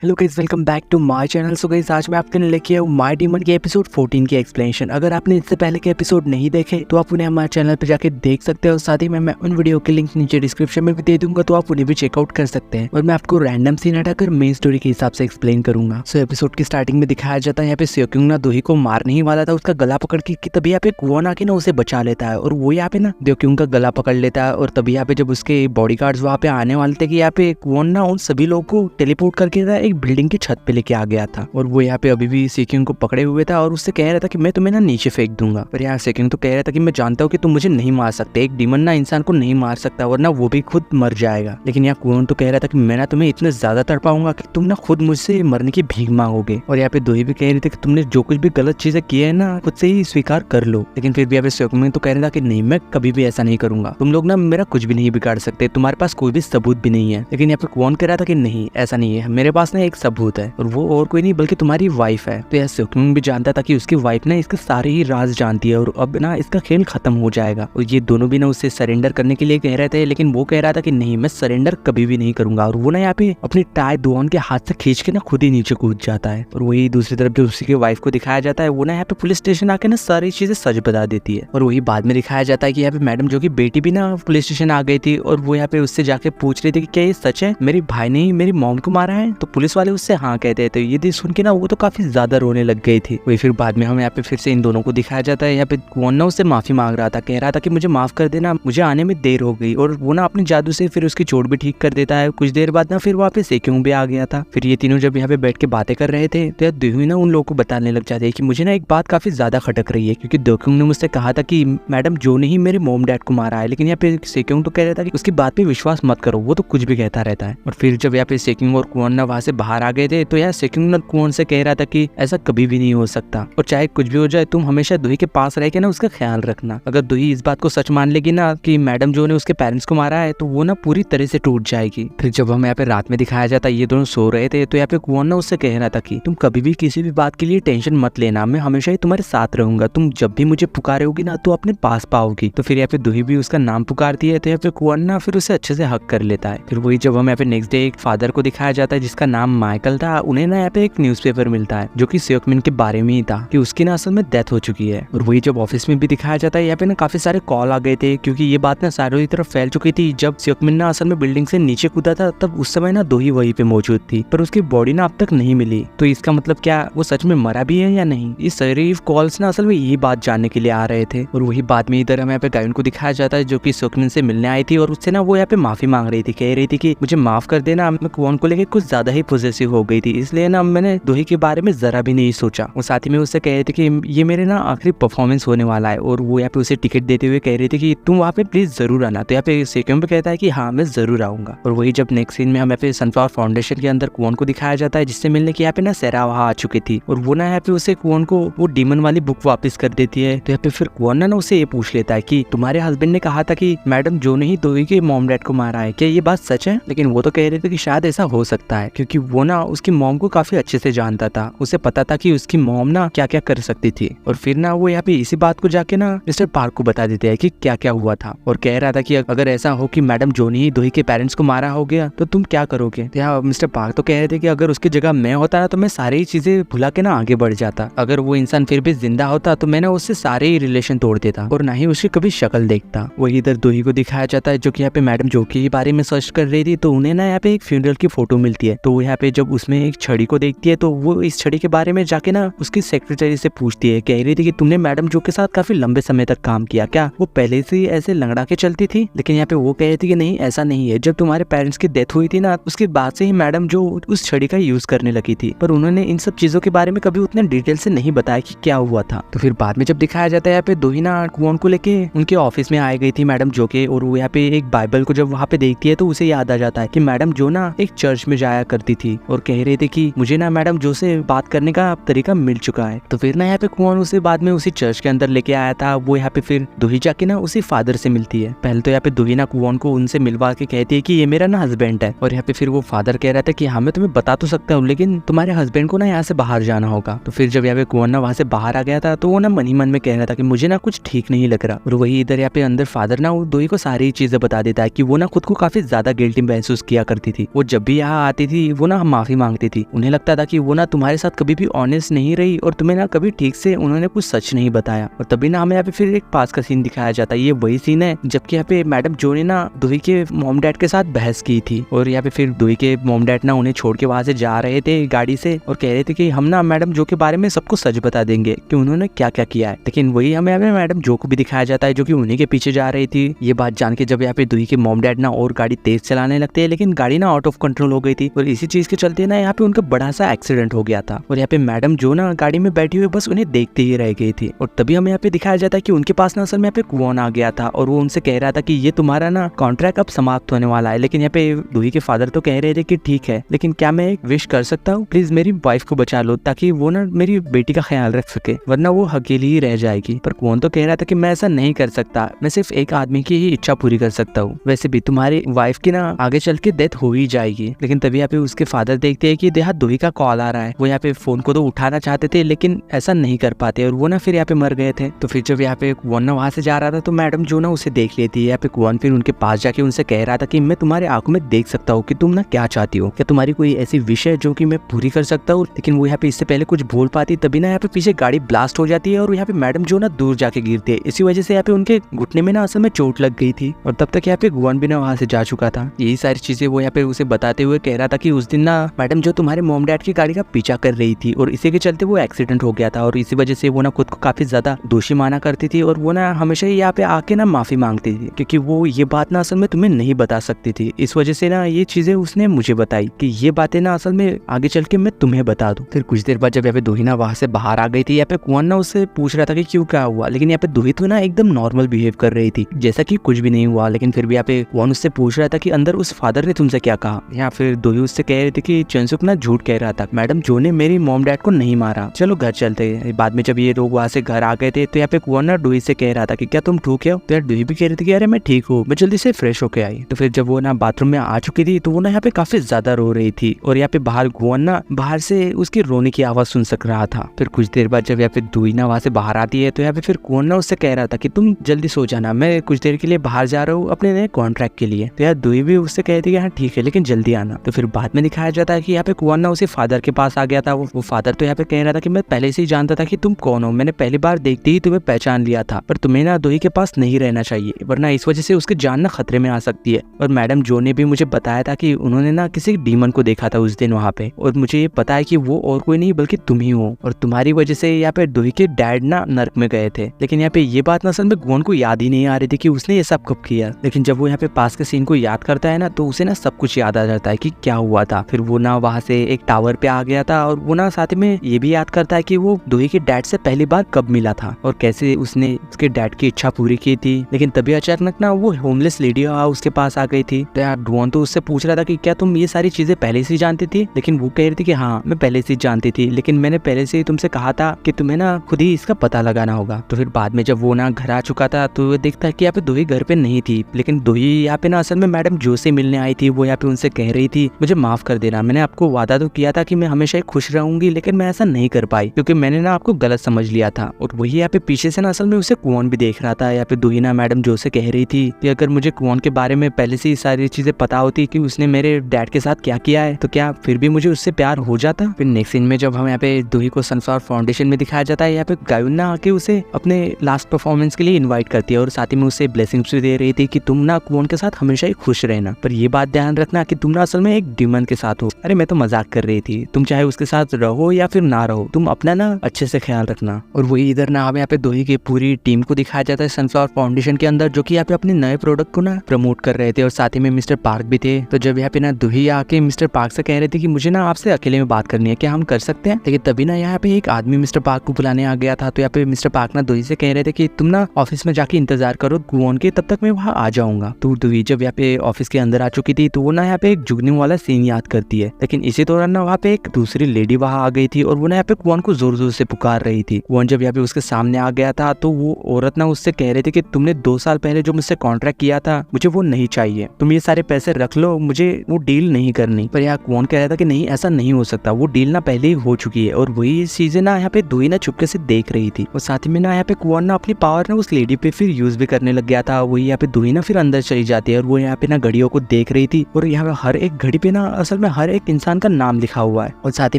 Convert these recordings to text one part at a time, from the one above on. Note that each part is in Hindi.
Hello guys, welcome back to my channel. So guys, आज मैं आपके लिए लेके आया हूं माय डीमन के एपिसोड 14 की एक्सप्लेनेशन। अगर आपने इससे पहले के एपिसोड नहीं देखे तो आप उन्हें हमारे चैनल पे जाके देख सकते हो। साथ ही में मैं उन वीडियो के लिंक नीचे डिस्क्रिप्शन में भी दे दूंगा, तो आप उन्हें भी चेकआउट कर सकते हैं। और मैं आपको रैंडम सीन हटाकर मेन स्टोरी के हिसाब से एक्सप्लेन करूंगा। सो एपिसोड की स्टार्टिंग में दिखाया जाता है यहाँ पे सेओक्युंग ना दोही को मारने ही वाला था, उसका गला पकड़ के तभी यहाँ पे क्वॉन आके ना उसे बचा लेता है। और वो यहाँ पे ना सेओक्युंग का गला पकड़ लेता है। और तभी यहाँ पे जब उसके बॉडीगार्ड्स वहाँ पे आने वाले थे कि यहाँ पे क्वॉन ना उन सभी लोगों को टेलीपोर्ट करके एक बिल्डिंग की छत पे लेके आ गया था। और वो यहाँ पे अभी भी सेओक्युंग को पकड़े हुए था और उससे कह रहा था कि मैं तुम्हें ना नीचे फेंक दूंगा। पर यहाँ सेओक्युंग तो कह रहा था कि मैं जानता हूँ कि तुम मुझे नहीं मार सकते, एक डीमन ना इंसान को नहीं मार सकता वरना वो भी खुद मर जाएगा। लेकिन यहाँ क्वॉन तो कह रहा था कि मैं ना तुम्हें इतना ज्यादा तड़पाऊंगा कि तुम ना खुद मुझसे मरने की भीख मांगोगे। और यहाँ पे दोही भी कह रही थी कि तुमने जो कुछ भी गलत चीजें की है ना खुद से ही स्वीकार कर लो। लेकिन फिर भी यहाँ पे सेओक्युंग तो कह रहा था कि नहीं, मैं कभी भी ऐसा नहीं करूंगा, तुम लोग ना मेरा कुछ भी नहीं बिगाड़ सकते, तुम्हारे पास कोई भी सबूत भी नहीं है। लेकिन यहाँ पे क्वॉन कह रहा था कि नहीं, ऐसा नहीं है, मेरे पास ना एक सबूत है और वो और कोई नहीं बल्कि तुम्हारी वाइफ है। तो यह सेओक्युंग भी जानता था कि उसकी वाइफ ना इसके सारे ही राज जानती है और अब ना इसका खेल खत्म हो जाएगा। और ये दोनों भी ना उससे सरेंडर करने के लिए कह रहे थे, लेकिन वो कह रहा था कि नहीं, मैं सरेंडर कभी भी नहीं करूंगा। और वो ना यहाँ पे अपनी टाई दुआन के हाथ से खींच के ना खुद ही नीचे कूद जाता है। और वही दूसरी तरफ जो उसी की वाइफ को दिखाया जाता है वो ना यहाँ पे पुलिस स्टेशन आके ना सारी चीजें सच बता देती है। और वही बाद में दिखाया जाता है कि यहाँ पे मैडम जो की बेटी भी ना पुलिस स्टेशन आ गई थी और वो यहाँ पे उससे जाके पूछ रही थी कि क्या ये सच है, मेरे भाई ने ही मेरी मॉम को मारा है। तो पुलिस वाले उससे हाँ कहते थे। ये सुन के ना वो तो काफी ज्यादा रोने लग गई थी। वही फिर बाद में हमें यहाँ पे फिर से इन दोनों को दिखाया जाता है। यहाँ पे क्वॉन ना उससे माफी मांग रहा था, कह रहा था कि मुझे माफ कर देना, मुझे आने में देर हो गई। और वो ना अपने जादू से फिर उसकी चोट भी ठीक कर देता है। कुछ देर बाद ना फिर वहाँ पे सेओक्युंग भी आ गया था। फिर ये तीनों जब यहाँ पे बैठ के बातें कर रहे थे तो दोही ना उन लोगों को बताने लग जाते हैं कि मुझे ना एक बात काफी ज्यादा खटक रही है, क्योंकि सेओक्युंग ने मुझसे कहा था कि मैडम जो ने ही मेरे मॉम डैड को मारा है। लेकिन यहाँ पे सेओक्युंग तो कह रहा था कि उसकी बात पे विश्वास मत करो, वो तो कुछ भी कहता रहता है। और फिर जब यहाँ पे सेओक्युंग और क्वॉन ना वहाँ से बाहर आ गए थे तो यहाँ सेओक्युंग ना क्वॉन से कह रहा था कि ऐसा कभी भी नहीं हो सकता और चाहे कुछ भी हो जाए तुम हमेशा दोही के पास रह के ना उसका ख्याल रखना। अगर दोही इस बात को सच मान लेगी ना कि मैडम जो ने उसके पेरेंट्स को मारा है तो वो ना पूरी तरह से टूट जाएगी। फिर जब हम यहाँ पे रात में दिखाया जाता है ये दोनों सो रहे थे तो यहाँ पे क्वॉन ना उससे कह रहा था कि तुम कभी भी किसी भी बात के लिए टेंशन मत लेना, मैं हमेशा ही तुम्हारे साथ रहूंगा, तुम जब भी मुझे पुकारे होगी ना तो अपने पास पाओगी। तो फिर यहाँ पे दोही भी उसका नाम पुकारती है तो यहाँ पे क्वॉन ना फिर उसे अच्छे से हक कर लेता है। फिर वही जब हम यहाँ पे नेक्स्ट डे एक फादर को दिखाया जाता है जिसका नाम माइकल था, उन्हें ना यहाँ पे एक न्यूज़पेपर मिलता है जो कि सेओक्युंग के बारे में ही था कि उसकी ना असल में डेथ हो चुकी है। और वही जब ऑफिस में भी दिखाया जाता है यहाँ पे ना काफी सारे कॉल आ गए थे, क्योंकि ये बात ना सारी तरफ फैल चुकी थी। जब सेओक्युंग ना असल में बिल्डिंग से नीचे कूदा था तब उस समय ना दोही वहीं पे मौजूद थी, पर उसकी बॉडी ना अब तक नहीं मिली। तो इसका मतलब क्या वो सच में मरा भी है या नहीं? इस सारे कॉल्स ना असल में यही बात जानने के लिए आ रहे थे। और वही बाद में इधर हमें यहाँ पे गायन को दिखाया जाता है जो कि सेओक्युंग से मिलने आई थी और उससे ना वो यहाँ पे माफी मांग रही थी, कह रही थी कि मुझे माफ कर देना, मैं क्वॉन को लेकर कुछ ज्यादा ही पॉजेसिव हो गई थी, इसलिए ना मैंने दोही के बारे में जरा भी नहीं सोचा। और साथ ही में उससे कह रही थी कि ये मेरे ना आखिरी परफॉर्मेंस होने वाला है। और वो यहाँ पे उसे टिकट देते हुए कह रही थी कि तुम वहाँ पे प्लीज जरूर आना। तो यहाँ पे सेओक्युंग भी कहता है कि हाँ मैं जरूर आऊंगा। और वही जब नेक्स्ट सीन में हम यहाँ पे सनफ्लावर फाउंडेशन के अंदर क्वॉन को दिखाया जाता है जिससे मिलने की यहाँ पे ना सेरा वहाँ आ चुकी थी और वो ना यहाँ पे उसे क्वॉन को वो डीमन वाली बुक वापस कर देती है। तो यहाँ पे फिर क्वॉन ना उसे ये पूछ लेता है कि तुम्हारे हस्बैंड ने कहा था कि मैडम जो ने ही दोही के मॉम डैड को मारा है, क्या ये बात सच है? लेकिन वो तो कह रहे थे कि शायद ऐसा हो सकता है, क्योंकि वो ना उसकी मॉम को काफी अच्छे से जानता था, उसे पता था कि उसकी मॉम ना क्या क्या कर सकती थी। और फिर ना वो यहाँ पे इसी बात को जाके ना मिस्टर पार्क को बता देते हैं कि क्या क्या हुआ था। और कह रहा था कि अगर ऐसा हो कि मैडम जो ने ही दोही के पेरेंट्स को मारा हो गया तो तुम क्या करोगे? यहाँ मिस्टर पार्क तो कह रहे थे कि अगर उसकी जगह मैं होता ना तो मैं सारी चीजें भुला के ना आगे बढ़ जाता, अगर वो इंसान फिर भी जिंदा होता तो मैं ना उससे सारे ही रिलेशन तोड़ देता और ना ही उसकी कभी शक्ल देखता। वही इधर दोही को दिखाया जाता है जो कि यहाँ पे मैडम जो के बारे में सर्च कर रही थी तो उन्हें ना यहाँ पे एक फ्यूनरल की फोटो मिलती है। तो यहाँ पे जब उसमें एक छड़ी को देखती है तो वो इस छड़ी के बारे में जाके ना उसकी सेक्रेटरी से पूछती है, कह रही थी कि तुमने मैडम जो के साथ काफी लंबे समय तक काम किया, क्या वो पहले से ऐसे लंगड़ा के चलती थी? लेकिन यहाँ पे वो कह रही थी कि नहीं ऐसा नहीं है, जब तुम्हारे पेरेंट्स की डेथ हुई थी ना उसके बाद से ही मैडम जो उस छड़ी का यूज करने लगी थी, पर उन्होंने इन सब चीजों के बारे में कभी उतने डिटेल से नहीं बताया कि क्या हुआ था। तो फिर बाद में जब दिखाया जाता है यहाँ पे दोही ना क्वॉन को लेके उनके ऑफिस में आ गई थी मैडम जो के, और वो यहाँ पे एक बाइबल को जब वहाँ पे देखती है तो उसे याद आ जाता है कि मैडम जो ना एक चर्च में जाया करती थी और कह रही थी कि मुझे ना मैडम जो से बात करने का तरीका मिल चुका है। तो फिर ना यहाँ पे क्वॉन उसे बाद में उसी चर्च के अंदर लेके आया था। वो यहाँ पे फिर दोही जाके ना उसी फादर से मिलती है। पहले तो यहाँ पे दोही ना क्वॉन को उनसे मिलवा के कहती है कि ये मेरा ना हस्बैंड है। और यहाँ पे फिर वो फादर कह रहा था कि हाँ मैं तुम्हें बता तो सकता हूँ लेकिन तुम्हारे हस्बैंड को ना यहाँ से बाहर जाना होगा। तो फिर जब यहाँ पे क्वॉन ना वहाँ से बाहर आ गया था तो वो ना मन ही मन में कह रहा था कि मुझे ना कुछ ठीक नहीं लग रहा। और वही इधर यहाँ पे अंदर फादर ना वो दोही को सारी चीजें बता देता है कि वो ना खुद को काफी ज्यादा गिल्टी महसूस किया करती थी। वो जब भी यहाँ आती थी वो ना माफी मांगती थी। उन्हें लगता था कि वो ना तुम्हारे साथ कभी भी ऑनेस्ट नहीं रही और तुम्हें ना कभी ठीक से उन्होंने कुछ सच नहीं बताया। और तभी ना हमें यहाँ पे फिर एक पास का सीन दिखाया जाता है। ये वही सीन है जबकि यहाँ पे मैडम जो ने ना दुही के मॉम डैड के साथ बहस की थी और यहाँ पे फिर दुही के मॉम डैड ना उन्हें छोड़ के वहां से जा रहे थे गाड़ी से और कह रहे थे कि हम ना मैडम जो के बारे में सबको सच बता देंगे कि उन्होंने क्या क्या किया है। लेकिन वही हमें मैडम जो को भी दिखाया जाता है जो कि उन्हीं के पीछे जा रही थी। ये बात जान के जब यहाँ पे दुही के मॉम डैड ना और गाड़ी तेज चलाने लगते हैं लेकिन गाड़ी ना आउट ऑफ कंट्रोल हो गई थी और इसी चीज के चलते ना यहाँ पे उनका बड़ा सा एक्सीडेंट हो गया था और यहाँ पे मैडम जो ना गाड़ी में बैठी हुई बस उन्हें देखते ही रह गई थी। और तभी हमें यहाँ पे दिखाया जाता है कि उनके पास ना असल में यहाँ पे कुवॉन आ गया था और वो उनसे कह रहा था कि ये तुम्हारा ना कॉन्ट्रैक्ट अब समाप्त होने वाला है। लेकिन यहाँ पे दुही के फादर तो कह रहे थे कि ठीक है लेकिन क्या मैं एक विश कर सकता हूँ, प्लीज मेरी वाइफ को बचा लो ताकि वो ना मेरी बेटी का ख्याल रख सके वरना वो अकेली ही रह जाएगी। पर कुवॉन तो कह रहा था कि मैं ऐसा नहीं कर सकता, मैं सिर्फ एक आदमी की ही इच्छा पूरी कर सकता हूँ। वैसे भी तुम्हारी वाइफ की ना आगे चल के डेथ हो ही जाएगी। लेकिन तभी यहाँ पे उसके फादर देखते हैं कि देहात दुही का कॉल आ रहा है। वो यहाँ पे फोन को तो उठाना चाहते थे लेकिन ऐसा नहीं कर पाते और वो ना फिर यहाँ पे मर गए थे। तो फिर जब यहाँ पे कुवॉन ना वहां से जा रहा था तो मैडम जो ना उसे देख लेती है। यहाँ पे कुवॉन फिर उनके पास जाके उनसे कह रहा था कि मैं तुम्हारे आंखों में देख सकता हूँ कि तुम ना क्या चाहती हो, क्या तुम्हारी कोई ऐसी विश है जो कि मैं पूरी कर सकता हूँ। लेकिन वो यहाँ पे इससे पहले कुछ बोल पाती तभी ना यहाँ पे पीछे गाड़ी ब्लास्ट हो जाती है और यहाँ पे मैडम जो ना दूर जाके गिरते हैं। इसी वजह से यहाँ पे उनके घुटने में ना असल में चोट लग गई थी और तब तक यहाँ पे कुवॉन भी ना वहां से जा चुका था। यही सारी चीजें वो यहाँ पे उसे बताते हुए कह रहा था कि उस दिन ना मैडम जो तुम्हारे मॉम डैड की गाड़ी का पीछा कर रही थी और इसी के चलते वो एक्सीडेंट हो गया था और इसी वजह से वो ना खुद को काफी ज्यादा दोषी माना करती थी और वो ना हमेशा ही यहाँ पे आके ना माफी मांगती थी क्योंकि वो ये बात ना असल में तुम्हें नहीं बता सकती थी। इस वजह से ना ये चीजें उसने मुझे बताई कि ये बातें ना असल में आगे चल के मैं तुम्हें बता दूं। फिर कुछ देर बाद जब यहाँ पे दुही ना वहां से बाहर आ गई थी यहाँ पे कुवॉन ना उससे पूछ रहा था कि क्यों क्या हुआ। लेकिन यहाँ पे दुही तो ना एकदम नॉर्मल बिहेव कर रही थी जैसा कि कुछ भी नहीं हुआ। लेकिन फिर भी यहाँ पे कुवॉन उससे पूछ रहा था कि अंदर उस फादर ने तुमसे क्या कहा। यहाँ फिर दुही उससे कह रही थी कि चंसुक ना झूठ कह रहा था, मैडम जो ने मेरी मॉम डैड को नहीं मारा, चलो घर चलते हैं। बाद में जब ये लोग वहां से घर आ गए थे तो यहाँ पे कुवॉन ना दुही से कह रहा था कि क्या तुम ठीक हो। तो यार दुही भी कह रही थी कि अरे मैं ठीक हूँ, मैं जल्दी से फ्रेश होके आई। तो फिर जब वो ना बाथरूम में आ चुकी थी तो वो ना यहाँ पे काफी ज्यादा रो रही थी और यहाँ पे बाहर कुवॉन ना बाहर से उसकी रोने की आवाज सुन सक रहा था। फिर कुछ देर बाद जब यहाँ पे दुही ना वहां से बाहर आती है तो यहाँ पे फिर कुवॉन ना उससे कह रहा था कि तुम जल्दी सो जाना, मैं कुछ देर के लिए बाहर जा रहा हूँ अपने नए कॉन्ट्रैक्ट के लिए। तो यार दुही भी उससे कहती है कि हाँ ठीक है लेकिन जल्दी आना। तो फिर बाद में दिखाया जाता है कि यहाँ पे कुवॉन ना उसे फादर के पास आ गया था। वो फादर तो यहाँ पे कह रहा था कि मैं पहले से ही जानता था कि तुम कौन हो, मैंने पहली बार देखते ही तुम्हें पहचान लिया था, पर तुम्हें ना दुही के पास नहीं रहना चाहिए वरना इस वजह से उसकी जान ना खतरे में आ सकती है। और मैडम जो ने भी मुझे बताया था कि उन्होंने ना किसी डीमन को देखा था उस दिन वहाँ पे और मुझे ये पता है कि वो और कोई नहीं बल्कि तुम ही हो और तुम्हारी वजह से यहाँ पे दुही के डैड ना नर्क में गए थे। लेकिन यहाँ पे ये बात ना असल में कुवॉन को याद ही नहीं आ रही थी कि उसने ये सब कब किया। लेकिन जब वो यहाँ पे पास के सीन को याद करता है ना तो उसे ना सब कुछ याद आ जाता है कि क्या हुआ था। फिर वो ना वहाँ से एक टावर पे आ गया था और वो ना साथ में ये भी याद करता है कि वो दुही के डैड से पहली बार कब मिला था और कैसे उसने उसके डैड की इच्छा पूरी की थी। लेकिन तभी अचानक ना वो होमलेस लेडी उसके पास आ गई थी। तो यार डुओन तो उससे पूछ रहा था कि क्या तुम ये सारी चीजें पहले से जानती थी। लेकिन वो कह रही थी कि हाँ मैं पहले से जानती थी लेकिन मैंने पहले से ही तुमसे कहा था कि तुम्हें ना खुद ही इसका पता लगाना होगा। तो फिर बाद में जब वो ना घर आ चुका था तो वो देखता है कि यहाँ पे दुही घर पे नहीं थी। लेकिन दुही यहाँ पे ना असल में मैडम जो से मिलने आई थी। वो यहाँ पे उनसे कह रही थी मुझे माफ कर देना, मैंने आपको वादा तो किया था कि मैं हमेशा ही खुश रहूंगी लेकिन मैं ऐसा नहीं कर पाई क्योंकि मैंने ना आपको गलत समझ लिया था। और वही यहाँ पे पीछे से ना असल में उसे कुवॉन भी देख रहा था। यहाँ पे दुही ना मैडम जो से कह रही थी कि अगर मुझे कुवॉन के बारे में पहले से ही सारी चीजें पता होती कि उसने मेरे डैड के साथ क्या किया है तो क्या फिर भी मुझे उससे प्यार हो जाता। फिर नेक्स्ट सीन में जब हम यहाँ पे दुही को सनफ्लावर फाउंडेशन में दिखाया जाता है यहाँ पे गायुन ना आके उसे अपने लास्ट परफॉर्मेंस के लिए इनवाइट करती है और साथ ही में उसे ब्लेसिंग्स भी दे रही थी कि तुम ना कुवॉन के साथ हमेशा ही खुश रहना, पर ये बात ध्यान रखना कि तुम ना असल में एक डीमन के साथ हो। अरे मैं तो मजाक कर रही थी, तुम चाहे उसके साथ रहो या फिर ना रहो, तुम अपना ना अच्छे से ख्याल रखना। और वही इधर ना हमें यहाँ पे दुही की पूरी टीम को दिखाया जाता है सनफ्लावर फाउंडेशन के अंदर जो कि यहाँ पे अपने नए प्रोडक्ट को ना प्रमोट कर रहे थे और साथ ही में मिस्टर पार्क भी थे। तो जब यहाँ पे ना दुही आके मिस्टर पार्क से कह रहे थे कि मुझे ना आपसे अकेले में बात करनी है, क्या हम कर सकते हैं। लेकिन तभी ना यहाँ पे एक आदमी मिस्टर पार्क को बुलाने आ गया था। तो यहाँ पे मिस्टर पार्क ना दुही से कह रहे थे कि तुम ना ऑफिस में जाके इंतजार करो कुवॉन के, तब तक मैं वहाँ आ जाऊंगा। तो दुही जब यहाँ पे ऑफिस के अंदर आ चुकी थी तो वो ना यहाँ पे एक जुगनी वाला सीन याद करती है। लेकिन इसी दौरान ना वहाँ पे एक दूसरी लेडी वहाँ आ गई थी और वो ना यहाँ पे कुवॉन को जोर जोर से पुकार रही थी। कुवॉन जब यहाँ पे उसके सामने आ गया था तो वो औरत ना उससे कह रही थी कि तुमने 2 साल पहले जो मुझसे कॉन्ट्रैक्ट किया था मुझे वो नहीं चाहिए, तुम ये सारे पैसे रख लो, मुझे वो डील नहीं करनी। पर यहाँ कुवॉन कह रहा था कि नहीं ऐसा नहीं हो सकता, वो डील ना पहले ही हो चुकी है। और वही चीजें ना यहाँ पे दुही ना चुपके से देख रही थी और साथ में ना यहाँ पे कुवॉन ना अपनी पावर ना उस लेडी पे फिर यूज भी करने लग गया था। वही यहाँ पे दुही ना फिर अंदर चली जाती है और वो यहाँ पे ना घड़ियों को देख रही थी और यहाँ पे हर एक घड़ी पे ना असल में हर एक इंसान का नाम लिखा हुआ है। और साथ ही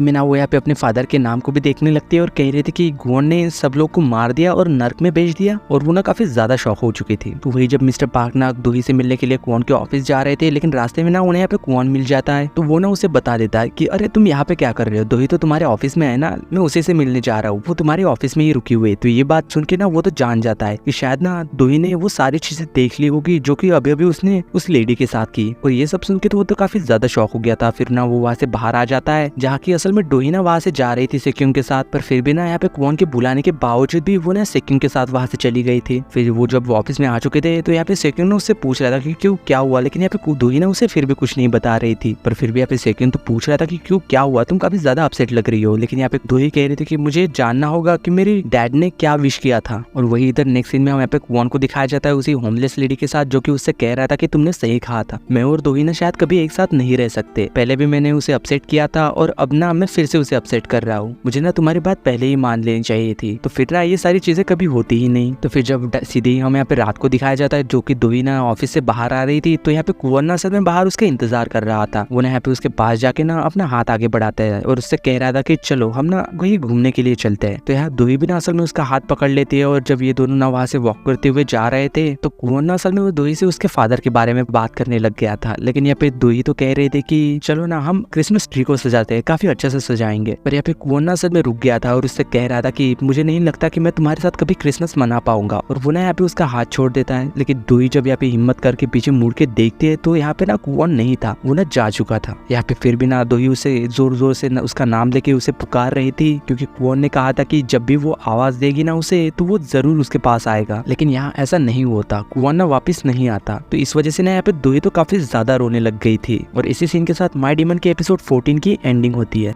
में ना वो यहाँ पे अपने फादर के नाम को भी देखने लगती है और कह रही थी कि गुआन ने सब लोग को मार दिया और नर्क में भेज दिया, और वो ना काफी ज्यादा शॉक हो चुकी थी। तो वही जब मिस्टर पार्क ना दूही से मिलने के लिए गुआन के ऑफिस जा रहे थे, लेकिन रास्ते में ना उन्हें यहाँ पे गुआन मिल जाता है। तो वो ना उसे बता देता है कि अरे तुम यहाँ पे क्या कर रहे हो, दूही तो तुम्हारे ऑफिस में है ना, मैं उसी से मिलने जा रहा हूँ, वो तुम्हारे ऑफिस में ही रुकी हुई है। तो ये बात सुन के ना वो तो जान जाता है कि शायद ना दूही ने वो सारी चीजें देख ली होगी जो कि अभी अभी उसने उस लेडी के साथ की। और ये सब सुन के तो वो तो काफी ज्यादा शॉक हो गया था। फिर ना वो वहाँ से बाहर आ जाता है, जहाँ की असल में डोही ना वहाँ से जा रही थी सेक्यूंग के साथ, पर फिर भी ना यहाँ पे गुआन के बुलाने के बावजूद भी वो ना सेक्यूंग के साथ वहाँ से चली गई थी। फिर वो जब ऑफिस में आ चुके थे तो यहाँ पे सेक्यूंग ने उससे पूछ रहा था कि क्यों क्या हुआ, लेकिन यहाँ पे डोही ना उसे फिर भी कुछ नहीं बता रही थी। पर फिर भी यहाँ पे सेक्यूंग तो पूछ रहा था कि क्यों क्या हुआ, तुम काफी ज्यादा अपसेट लग रही हो। लेकिन यहाँ पे डोही कह रही थी कि मुझे जानना होगा कि मेरी डैड ने क्या विश किया था। और वही इधर नेक्स्ट सीन में यहाँ पे गुआन को दिखाया जाता है उसी होमलेस लेडी के साथ, जो कि उससे कह रहा था कि तुमने सही कहा था, मैं और डोही ना शायद कभी एक साथ नहीं रह सकते। पहले भी मैंने उसे अपसेट किया था और अब ना मैं फिर से उसे अपसेट कर रहा हूँ, मुझे ना तुम्हारी बात पहले ही मान लेनी चाहिए थी। तो फिर ना ये सारी चीजें कभी होती ही नहीं। तो फिर जब सीधे ही हमें यहाँ पे रात को दिखाया जाता है, जो कि डोही ना ऑफिस से बाहर आ रही थी, तो यहाँ पे गुआन ना असल में बाहर उसके इंतजार कर रहा था। वो ना यहाँ पे उसके पास जाके ना अपना हाथ आगे बढ़ाता है और उससे कह रहा था कि चलो हम ना वही घूमने के लिए चलते हैं। तो यहाँ डोही भी ना असल में उसका हाथ पकड़ लेती है, और जब ये दोनों ना वहाँ से वॉक करते हुए जा रहे थे तो गुआन ना असल में वो डोही से उसके फादर के बारे में बात करने लग गया था। लेकिन यहाँ पे डोही तो कह रहे थे कि चलो ना हम क्रिसमस ट्री को सजाते हैं, काफी अच्छे से सजाएंगे। पर यहाँ पे गुआन ना असल में रुक गया था और उससे कह रहा था कि मुझे नहीं लगता कि मैं तुम्हारे साथ कभी क्रिसमस मना पाऊंगा। और वो ना यहाँ पे उसका हाथ छोड़ देता है। लेकिन डोही जब यहाँ पे हिम्मत करके पीछे मुड़ के देखती है तो यहाँ पे ना गुआन नहीं था, वो ना जा चुका था। यहाँ पे फिर भी ना डोही उसे जोर जोर से उसका नाम लेके उसे पुकार रही थी, क्योंकि गुआन ने कहा था कि जब भी वो आवाज देगी ना उसे तो वो जरूर उसके पास आएगा। लेकिन यहाँ ऐसा नहीं होता, गुआन ना वापस नहीं आता। तो इस वजह से ना यहाँ पे डोही तो काफी ज्यादा रोने लग गई थी। और इसी सीन के साथ माय डीमन के एपिसोड 14 की एंडिंग होती है।